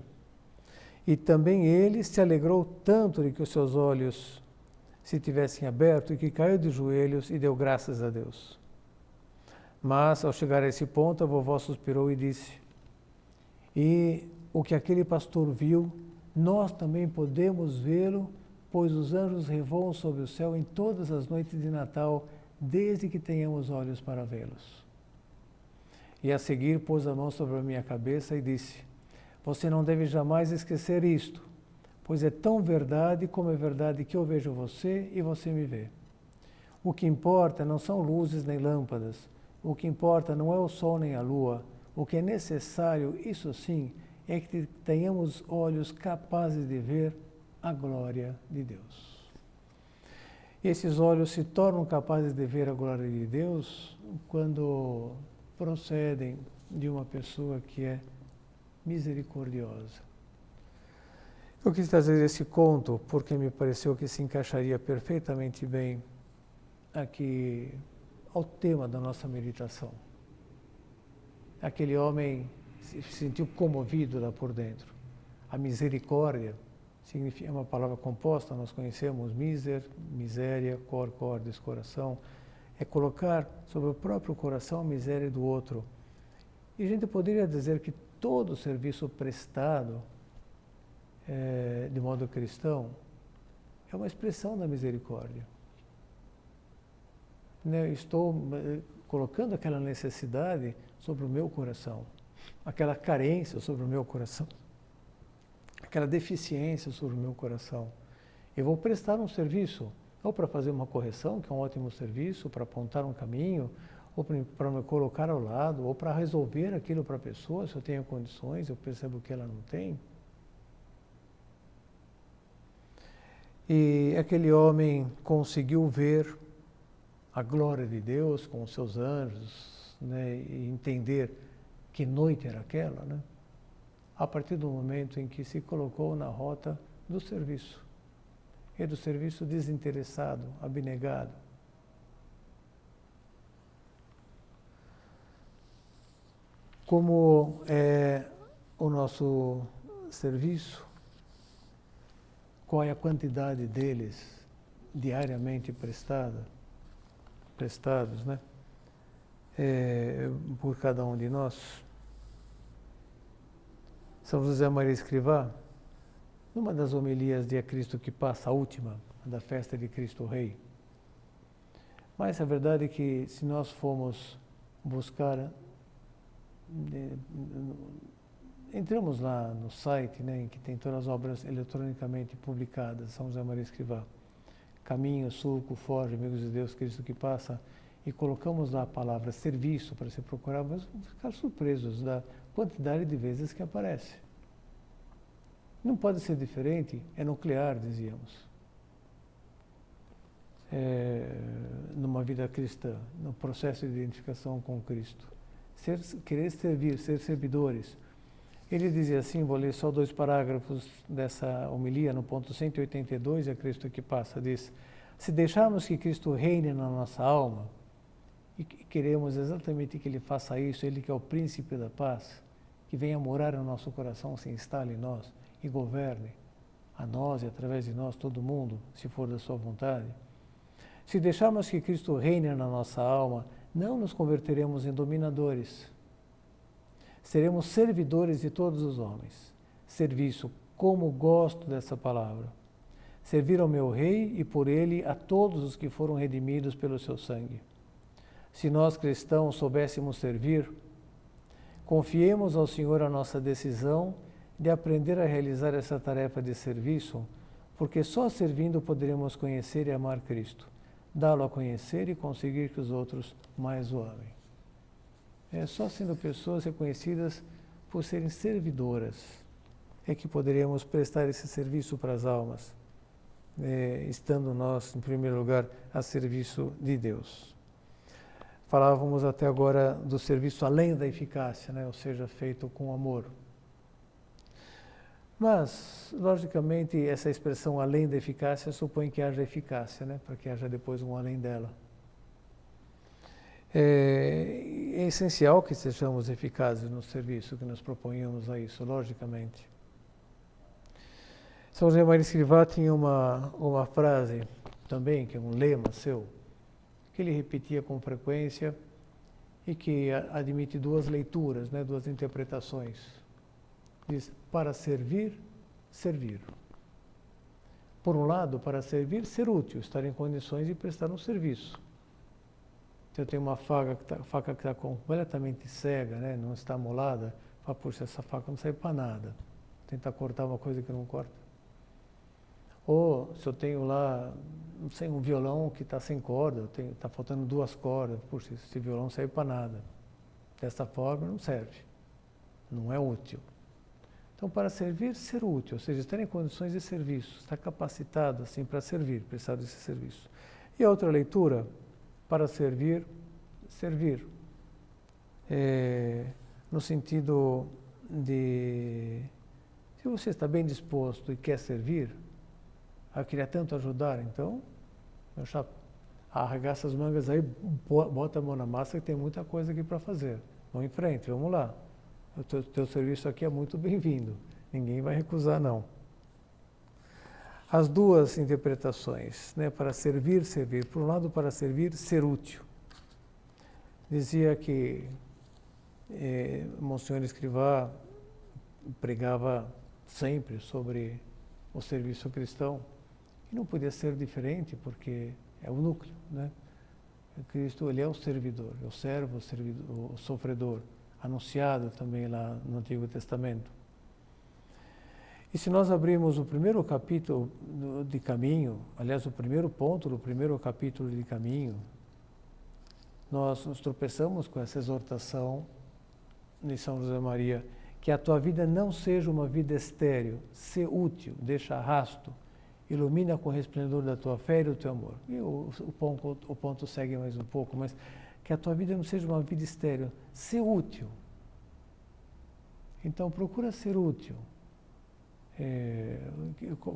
E também ele se alegrou tanto de que os seus olhos se tivessem aberto e que caiu de joelhos e deu graças a Deus. Mas, ao chegar a esse ponto, a vovó suspirou e disse: e o que aquele pastor viu, nós também podemos vê-lo, pois os anjos revoam sobre o céu em todas as noites de Natal, desde que tenhamos olhos para vê-los. E a seguir pôs a mão sobre a minha cabeça e disse: você não deve jamais esquecer isto, pois é tão verdade como é verdade que eu vejo você e você me vê. O que importa não são luzes nem lâmpadas, o que importa não é o sol nem a lua, o que é necessário, isso sim, é que tenhamos olhos capazes de ver a glória de Deus. E esses olhos se tornam capazes de ver a glória de Deus quando procedem de uma pessoa que é misericordiosa. Eu quis trazer esse conto porque me pareceu que se encaixaria perfeitamente bem aqui ao tema da nossa meditação. Aquele homem se sentiu comovido lá por dentro. A misericórdia significa uma palavra composta, nós conhecemos miser, miséria, cordes, coração. É colocar sobre o próprio coração a miséria do outro. E a gente poderia dizer que todo serviço prestado de modo cristão é uma expressão da misericórdia. Estou colocando aquela necessidade sobre o meu coração, aquela carência sobre o meu coração, aquela deficiência sobre o meu coração. Eu vou prestar um serviço, ou para fazer uma correção, que é um ótimo serviço, para apontar um caminho, ou para me colocar ao lado, ou para resolver aquilo para a pessoa, se eu tenho condições, eu percebo que ela não tem. E aquele homem conseguiu ver a glória de Deus com os seus anjos, né, e entender que noite era aquela, né, a partir do momento em que se colocou na rota do serviço, e do serviço desinteressado, abnegado. Como é o nosso serviço? Qual é a quantidade deles diariamente prestados, né? Por cada um de nós? São José Maria Escrivá, numa das homilias de A Cristo que Passa, a última, da festa de Cristo Rei. Mas a verdade é que se nós formos buscar, entramos lá no site, né, em que tem todas as obras eletronicamente publicadas, São José Maria Escrivá, Caminho, Sulco, Forja, Amigos de Deus, Cristo que Passa, e colocamos lá a palavra serviço para se procurar, mas vamos ficar surpresos da quantidade de vezes que aparece. Não pode ser diferente, é nuclear, dizíamos. Numa vida cristã, no processo de identificação com Cristo. Querer servir, ser servidores. Ele dizia assim, vou ler só 2 parágrafos dessa homilia, no ponto 182, é Cristo que passa, diz: se deixarmos que Cristo reine na nossa alma, e queremos exatamente que Ele faça isso, Ele que é o príncipe da paz, que venha morar no nosso coração, se instale em nós e governe a nós e através de nós todo mundo, se for da sua vontade. Se deixarmos que Cristo reine na nossa alma, não nos converteremos em dominadores. Seremos servidores de todos os homens. Serviço, como gosto dessa palavra. Servir ao meu Rei e por ele a todos os que foram redimidos pelo seu sangue. Se nós cristãos soubéssemos servir, confiemos ao Senhor a nossa decisão de aprender a realizar essa tarefa de serviço, porque só servindo poderemos conhecer e amar Cristo, dá-lo a conhecer e conseguir que os outros mais o amem. É só sendo pessoas reconhecidas por serem servidoras é que poderíamos prestar esse serviço para as almas, estando nós, em primeiro lugar, a serviço de Deus. Falávamos até agora do serviço além da eficácia, ou seja, feito com amor. Mas, logicamente, essa expressão além da eficácia supõe que haja eficácia, para que haja depois um além dela. É essencial que sejamos eficazes no serviço, que nos proponhamos a isso, logicamente. São José Maria Escrivá tinha uma frase também, que é um lema seu, que ele repetia com frequência e que admite 2 leituras, 2 interpretações. Diz, para servir, servir. Por um lado, para servir, ser útil, estar em condições de prestar um serviço. Se eu tenho uma faca que está completamente cega, não está molada, fala, puxa, essa faca não serve para nada. Tentar cortar uma coisa que não corta. Ou se eu tenho lá, não sei, um violão que está sem corda, está faltando 2 cordas, puxa, esse violão não serve para nada. Dessa forma, não serve. Não é útil. Então, para servir, ser útil, ou seja, estar em condições de serviço, estar capacitado assim para servir, prestar esse serviço. E a outra leitura, para servir, servir. No sentido de, se você está bem disposto e quer servir, queria tanto ajudar, então, meu chapa, arregaça as mangas aí, bota a mão na massa que tem muita coisa aqui para fazer. Vamos em frente, vamos lá. O teu serviço aqui é muito bem-vindo. Ninguém vai recusar, não. As 2 interpretações, para servir, servir. Por um lado, para servir, ser útil. Dizia que Monsenhor Escrivá pregava sempre sobre o serviço cristão e não podia ser diferente porque é o núcleo, Cristo, ele é o servidor, é o servo, o sofredor, anunciado também lá no Antigo Testamento. E se nós abrirmos o primeiro capítulo de Caminho, aliás, o primeiro ponto do primeiro capítulo de Caminho, nós nos tropeçamos com essa exortação de São José Maria, que a tua vida não seja uma vida estéril, ser útil, deixa rasto, ilumina com o resplendor da tua fé e do teu amor. E o ponto segue mais um pouco, mas que a tua vida não seja uma vida estéril, ser útil. Então, procura ser útil.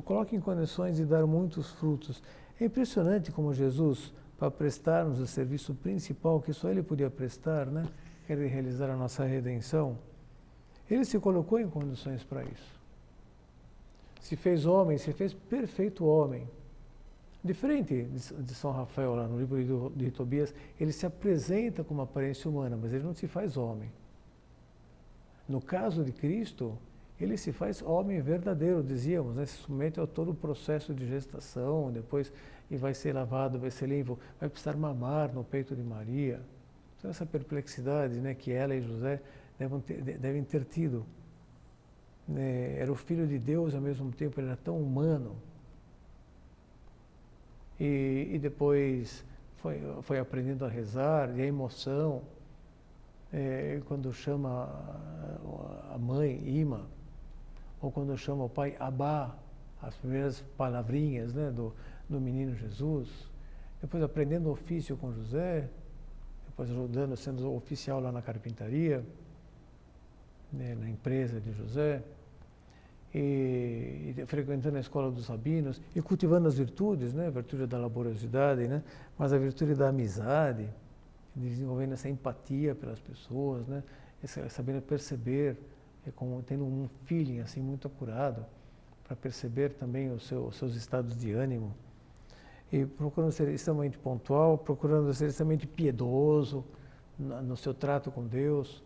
Coloque em condições de dar muitos frutos. É impressionante como Jesus, para prestar-nos o serviço principal que só Ele podia prestar, que era realizar a nossa redenção, Ele se colocou em condições para isso. Se fez homem, se fez perfeito homem. Diferente de São Rafael, lá no livro de Tobias, ele se apresenta com uma aparência humana, mas ele não se faz homem. No caso de Cristo, ele se faz homem verdadeiro, dizíamos, se submete a todo o processo de gestação, depois e vai ser lavado, vai ser limpo, vai precisar mamar no peito de Maria. Então essa perplexidade que ela e José devem ter tido. Era o Filho de Deus, ao mesmo tempo ele era tão humano. E depois foi aprendendo a rezar, e a emoção, quando chama a mãe, Ima, ou quando chama o pai, Abá, as primeiras palavrinhas, né, do menino Jesus, depois aprendendo o ofício com José, depois ajudando, sendo oficial lá na carpintaria, né, na empresa de José, e frequentando a escola dos rabinos, e cultivando as virtudes, né, a virtude da laboriosidade, né, mas a virtude da amizade, desenvolvendo essa empatia pelas pessoas, né, sabendo perceber, tendo um feeling assim muito apurado, para perceber também os seus estados de ânimo, e procurando ser extremamente pontual, procurando ser extremamente piedoso no seu trato com Deus,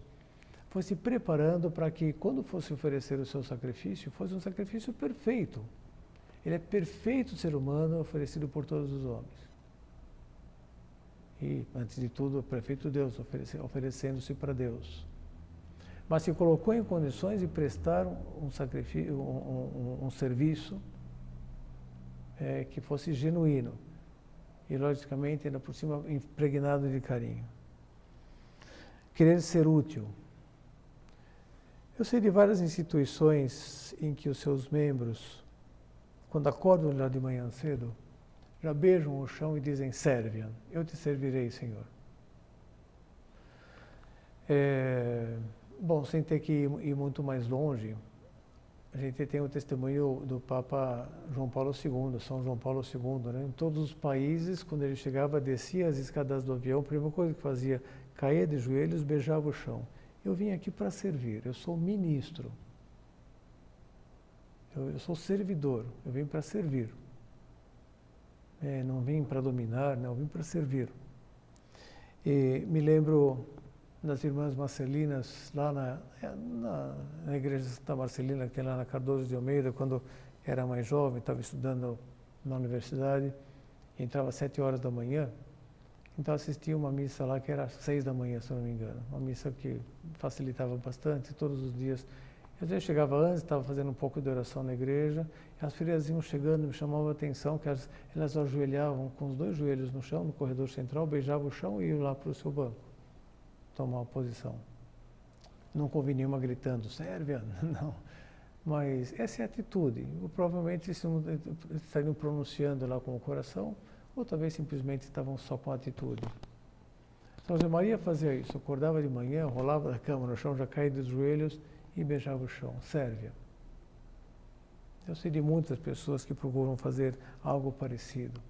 foi se preparando para que, quando fosse oferecer o seu sacrifício, fosse um sacrifício perfeito. Ele é perfeito ser humano, oferecido por todos os homens. E, antes de tudo, perfeito Deus, oferecendo-se para Deus. Mas se colocou em condições de prestar um sacrifício, um serviço que fosse genuíno e, logicamente, ainda por cima, impregnado de carinho. Querer ser útil. Eu sei de várias instituições em que os seus membros, quando acordam lá de manhã cedo, já beijam o chão e dizem: serve, eu te servirei, Senhor. Bom, sem ter que ir muito mais longe, a gente tem o testemunho do Papa João Paulo II, São João Paulo II, né? Em todos os países, quando ele chegava, descia as escadas do avião, a primeira coisa que fazia, caía de joelhos, beijava o chão. Eu vim aqui para servir, eu sou ministro, eu sou servidor, eu vim para servir. Não vim para dominar, não, eu vim para servir. E me lembro das irmãs Marcelinas, lá na igreja de Santa Marcelina, que tem lá na Cardoso de Almeida, quando era mais jovem, estava estudando na universidade, entrava às 7 horas da manhã, então assistia uma missa lá que era às 6 da manhã, se eu não me engano, uma missa que facilitava bastante todos os dias. Eu já chegava antes, estava fazendo um pouco de oração na igreja, e as filhas iam chegando, me chamavam a atenção, que elas ajoelhavam com os 2 joelhos no chão, no corredor central, beijavam o chão e iam lá para o seu banco tomar uma posição. Nunca ouvi nenhuma gritando: serve, não. Mas essa é a atitude. Provavelmente estariam pronunciando lá com o coração, ou talvez simplesmente estavam só com a atitude. São José Maria fazia isso, acordava de manhã, rolava da cama no chão, já caía dos joelhos e beijava o chão. Serve. Eu sei de muitas pessoas que procuram fazer algo parecido.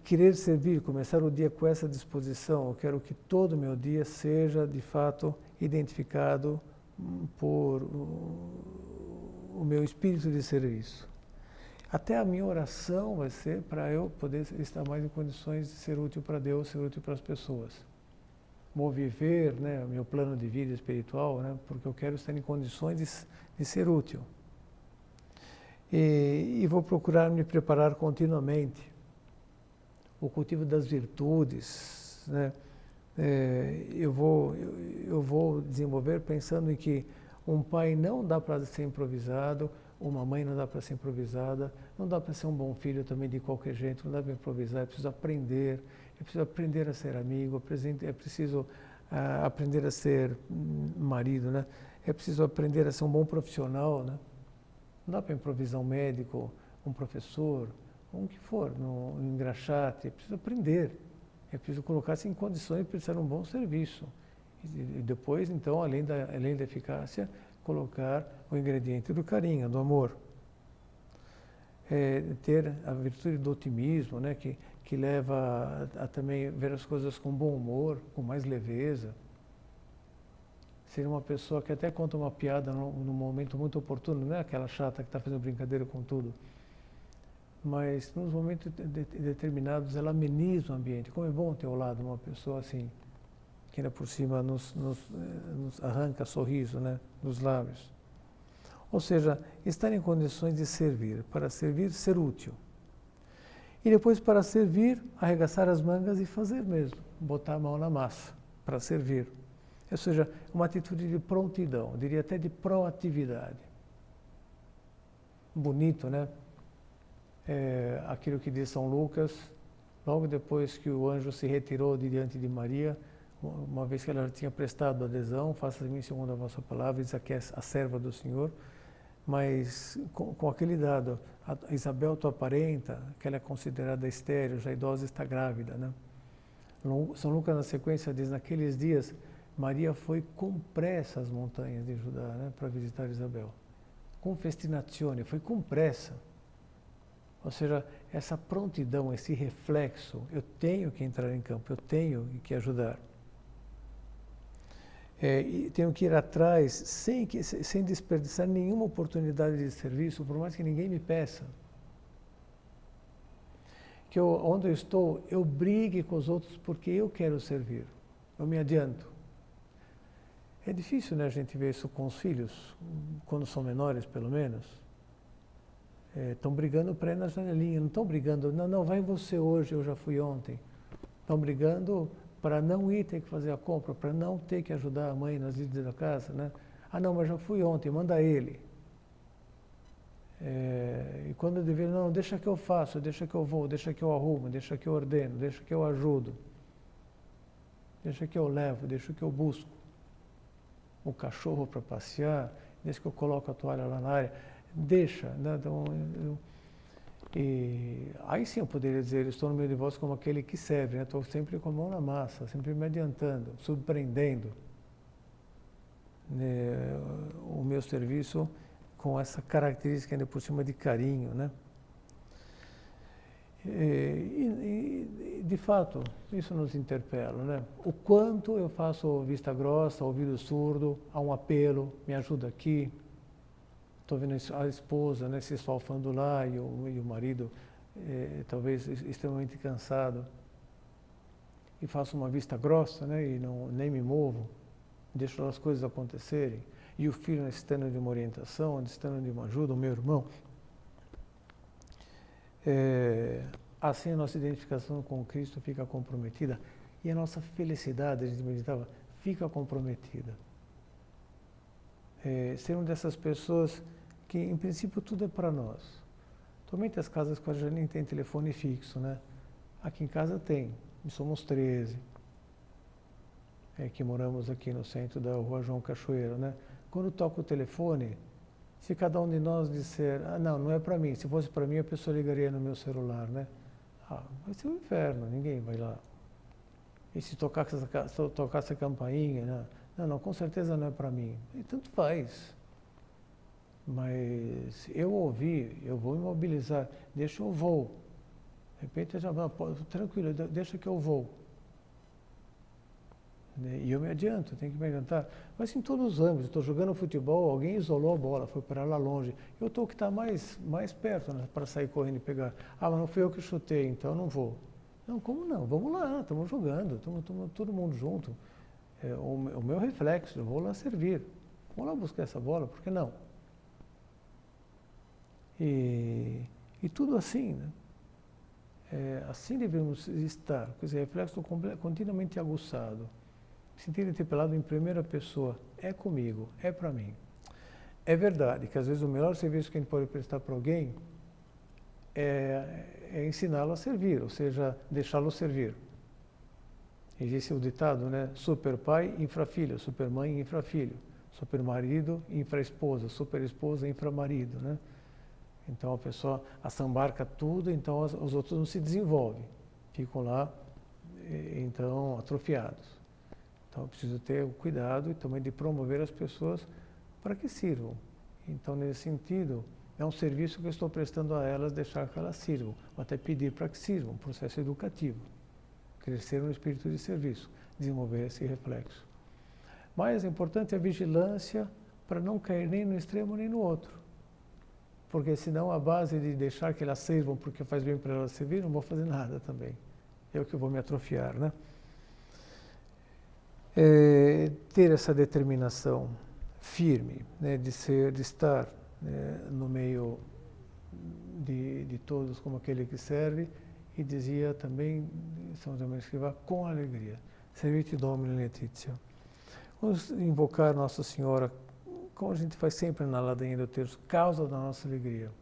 Querer servir, começar o dia com essa disposição. Eu quero que todo o meu dia seja, de fato, identificado por o meu espírito de serviço. Até a minha oração vai ser para eu poder estar mais em condições de ser útil para Deus, ser útil para as pessoas. Vou viver, né, meu plano de vida espiritual, né, porque eu quero estar em condições de ser útil. E vou procurar me preparar continuamente. O cultivo das virtudes, né, eu vou desenvolver pensando em que um pai não dá para ser improvisado, uma mãe não dá para ser improvisada, não dá para ser um bom filho também de qualquer jeito, não dá para improvisar, é preciso aprender a ser amigo, é preciso aprender a ser marido, né? É preciso aprender a ser um bom profissional, né? Não dá para improvisar um médico, um professor, um que for, no engraxate, é preciso aprender, é preciso colocar-se em condições de prestar um bom serviço. E depois, então, além da eficácia, colocar o ingrediente do carinho, do amor. Ter a virtude do otimismo, né, que leva a também ver as coisas com bom humor, com mais leveza. Ser uma pessoa que até conta uma piada num momento muito oportuno, não é aquela chata que está fazendo brincadeira com tudo. Mas nos momentos determinados ela ameniza o ambiente. Como é bom ter ao lado uma pessoa assim, que ainda por cima nos arranca sorriso, né, dos lábios. Ou seja, estar em condições de servir. Para servir, ser útil. E depois, para servir, arregaçar as mangas e fazer mesmo. Botar a mão na massa para servir. Ou seja, uma atitude de prontidão, eu diria até de proatividade. Bonito, né? aquilo que diz São Lucas, logo depois que o anjo se retirou de diante de Maria, uma vez que ela tinha prestado adesão, faça de mim segundo a vossa palavra, diz aqui a serva do Senhor, mas com aquele dado, a Isabel, tua parenta, que ela é considerada estéril, já idosa, está grávida, né? São Lucas, na sequência, diz, naqueles dias, Maria foi com pressa às montanhas de Judá, né, para visitar Isabel. Com festinazione, foi com pressa. Ou seja, essa prontidão, esse reflexo, eu tenho que entrar em campo, eu tenho que ajudar. E tenho que ir atrás sem desperdiçar nenhuma oportunidade de serviço, por mais que ninguém me peça. Que onde eu estou, eu brigue com os outros porque eu quero servir. Eu me adianto. É difícil, né, a gente ver isso com os filhos, quando são menores, pelo menos. Estão brigando para ir na janelinha, não estão brigando, não, vai você hoje, eu já fui ontem. Estão brigando para não ir ter que fazer a compra, para não ter que ajudar a mãe nas lides da casa, né? Ah, não, mas já fui ontem, manda ele. E quando eu deveria, não, deixa que eu faço, deixa que eu vou, deixa que eu arrumo, deixa que eu ordeno, deixa que eu ajudo. Deixa que eu levo, deixa que eu busco o cachorro para passear, deixa que eu coloco a toalha lá na área. Deixa, né? Então, e aí sim eu poderia dizer, estou no meio de vós como aquele que serve, né? Estou sempre com a mão na massa, sempre me adiantando, surpreendendo, né, o meu serviço com essa característica ainda por cima de carinho, né? De fato, isso nos interpela, né? O quanto eu faço vista grossa, ouvido surdo, a um apelo, me ajuda aqui. Estou vendo a esposa, né, se esfalfando lá e o marido talvez extremamente cansado. E faço uma vista grossa, né, e nem me movo, deixo as coisas acontecerem. E o filho necessitando de uma orientação, necessitando de uma ajuda, o meu irmão. Assim a nossa identificação com Cristo fica comprometida e a nossa felicidade, a gente meditava, fica comprometida. Ser uma dessas pessoas que, em princípio, tudo é para nós. Atualmente as casas quase já nem tem telefone fixo, né? Aqui em casa tem, e somos 13, que moramos aqui no centro da Rua João Cachoeiro, né? Quando toca o telefone, se cada um de nós disser, não é para mim, se fosse para mim a pessoa ligaria no meu celular, né? Vai ser um inferno, ninguém vai lá. E se tocasse a campainha, né? Não, com certeza não é para mim. E tanto faz. Mas eu ouvi, eu vou me mobilizar, deixa eu vou. De repente, tranquilo, deixa que eu vou. E eu me adianto, tenho que me adiantar. Mas em todos os âmbitos, estou jogando futebol, alguém isolou a bola, foi para lá longe. Eu estou que está mais perto, né, para sair correndo e pegar. Mas não fui eu que chutei, então eu não vou. Não, como não? Vamos lá, estamos jogando, estamos todo mundo junto. O meu reflexo, eu vou lá servir. Vou lá buscar essa bola, por que não? E tudo assim, né? Assim devemos estar, com esse reflexo continuamente aguçado. Sentir interpelado em primeira pessoa, é comigo, é para mim. É verdade que às vezes o melhor serviço que a gente pode prestar para alguém é ensiná-lo a servir, ou seja, deixá-lo servir. Existe o ditado, né? Super pai, infra filho, super mãe, infra filho, super marido, infra esposa, super esposa, infra marido, né? Então a pessoa assambarca tudo, então os outros não se desenvolvem, ficam lá, então, atrofiados. Então, eu preciso ter o cuidado e também de promover as pessoas para que sirvam. Então, nesse sentido, é um serviço que eu estou prestando a elas, deixar que elas sirvam, ou até pedir para que sirvam, um processo educativo. Crescer no espírito de serviço, desenvolver esse reflexo. Mas é importante a vigilância para não cair nem no extremo nem no outro. Porque senão a base de deixar que elas sirvam porque faz bem para elas servir, não vou fazer nada também. Eu que vou me atrofiar, né? Ter essa determinação firme, né, de estar, né, no meio de todos como aquele que serve, e dizia também São José Maria Escrivá, com alegria, Servite Domini Laetitia. Vamos invocar Nossa Senhora, como a gente faz sempre na ladainha do terço, causa da nossa alegria.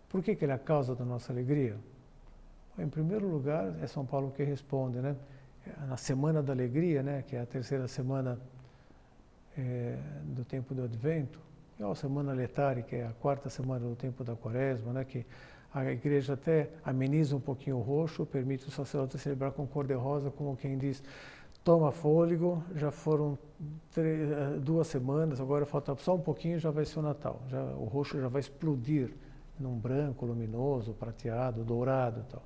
Por que ele é a causa da nossa alegria? Em primeiro lugar, é São Paulo que responde, né? Na Semana da Alegria, né? Que é a terceira semana do tempo do Advento, e a Semana Letare, que é a quarta semana do tempo da Quaresma, né? Que a igreja até ameniza um pouquinho o roxo, permite o sacerdote celebrar com cor de rosa, como quem diz, toma fôlego, já foram 2 semanas, agora falta só um pouquinho e já vai ser o Natal. O roxo já vai explodir num branco luminoso, prateado, dourado e tal.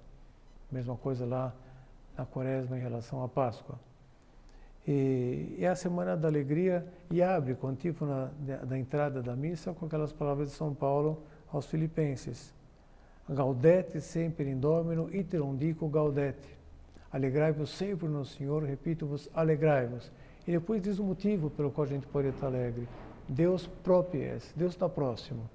Mesma coisa lá na Quaresma em relação à Páscoa. E é a Semana da Alegria e abre com a antífona da entrada da missa com aquelas palavras de São Paulo aos Filipenses. Gaudete sempre in Domino, iterum dico gaudete. Alegrai-vos sempre no Senhor, repito-vos, alegrai-vos. E depois diz o motivo pelo qual a gente pode estar alegre. Deus propies, Deus está próximo.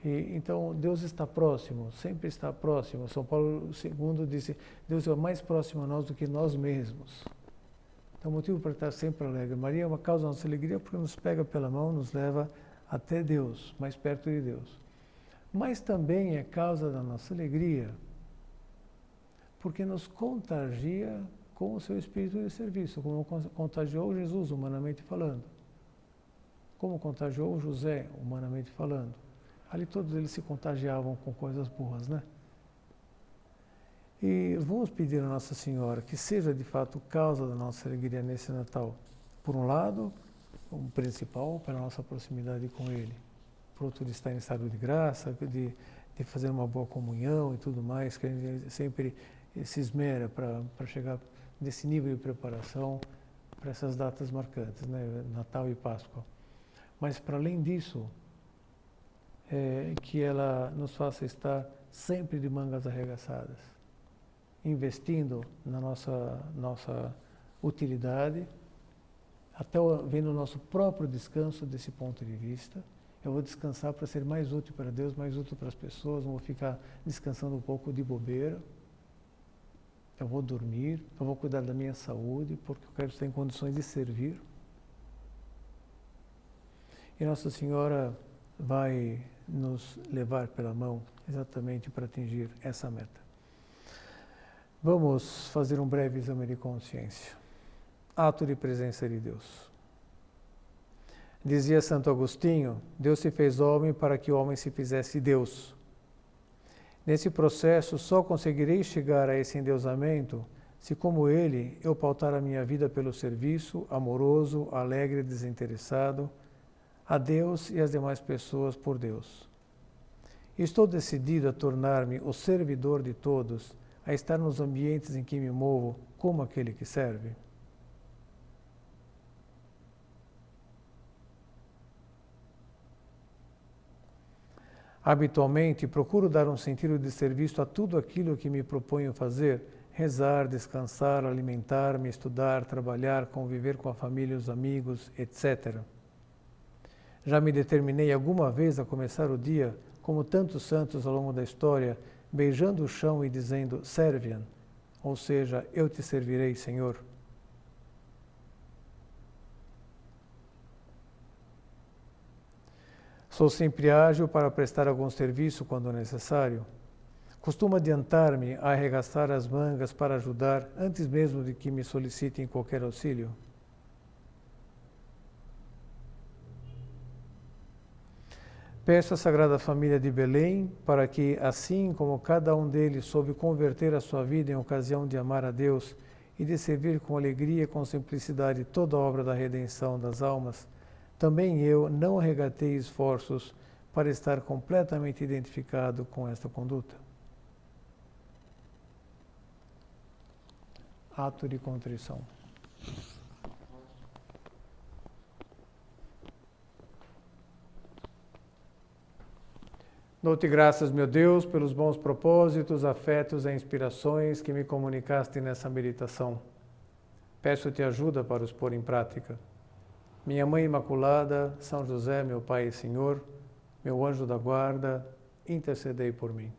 E, então, Deus está próximo, sempre está próximo. São Paulo II disse, Deus é mais próximo a nós do que nós mesmos. Então, o motivo para estar sempre alegre. Maria é uma causa da nossa alegria porque nos pega pela mão, nos leva até Deus, mais perto de Deus. Mas também é causa da nossa alegria porque nos contagia com o seu espírito de serviço, como contagiou Jesus, humanamente falando. Como contagiou José, humanamente falando. Ali todos eles se contagiavam com coisas boas, né? E vamos pedir a Nossa Senhora que seja de fato causa da nossa alegria nesse Natal. Por um lado, o principal, pela nossa proximidade com Ele. Por outro, de estar em estado de graça, de fazer uma boa comunhão e tudo mais, que a gente sempre se esmera para chegar nesse nível de preparação para essas datas marcantes, né? Natal e Páscoa. Mas, para além disso, que ela nos faça estar sempre de mangas arregaçadas, investindo na nossa utilidade, até vendo o nosso próprio descanso desse ponto de vista. Eu vou descansar para ser mais útil para Deus, mais útil para as pessoas, não vou ficar descansando um pouco de bobeira. Eu vou dormir, eu vou cuidar da minha saúde, porque eu quero estar em condições de servir. E Nossa Senhora vai nos levar pela mão exatamente para atingir essa meta. Vamos fazer um breve exame de consciência. Ato de presença de Deus. Dizia Santo Agostinho, Deus se fez homem para que o homem se fizesse Deus. Nesse processo, só conseguirei chegar a esse endeusamento se, como ele, eu pautar a minha vida pelo serviço, amoroso, alegre e desinteressado, a Deus e as demais pessoas por Deus. Estou decidido a tornar-me o servidor de todos, a estar nos ambientes em que me movo como aquele que serve. Habitualmente, procuro dar um sentido de serviço a tudo aquilo que me proponho fazer, rezar, descansar, alimentar-me, estudar, trabalhar, conviver com a família e os amigos, etc. Já me determinei alguma vez a começar o dia, como tantos santos ao longo da história, beijando o chão e dizendo Serviam, ou seja, eu te servirei, Senhor. Sou sempre ágil para prestar algum serviço quando necessário. Costumo adiantar-me a arregaçar as mangas para ajudar antes mesmo de que me solicitem qualquer auxílio. Peço à Sagrada Família de Belém para que, assim como cada um deles soube converter a sua vida em ocasião de amar a Deus e de servir com alegria e com simplicidade toda a obra da redenção das almas, também eu não regatei esforços para estar completamente identificado com esta conduta. Ato de contrição. Dou-te graças, meu Deus, pelos bons propósitos, afetos e inspirações que me comunicaste nessa meditação. Peço-te ajuda para os pôr em prática. Minha Mãe Imaculada, São José, meu Pai e Senhor, meu anjo da guarda, intercedei por mim.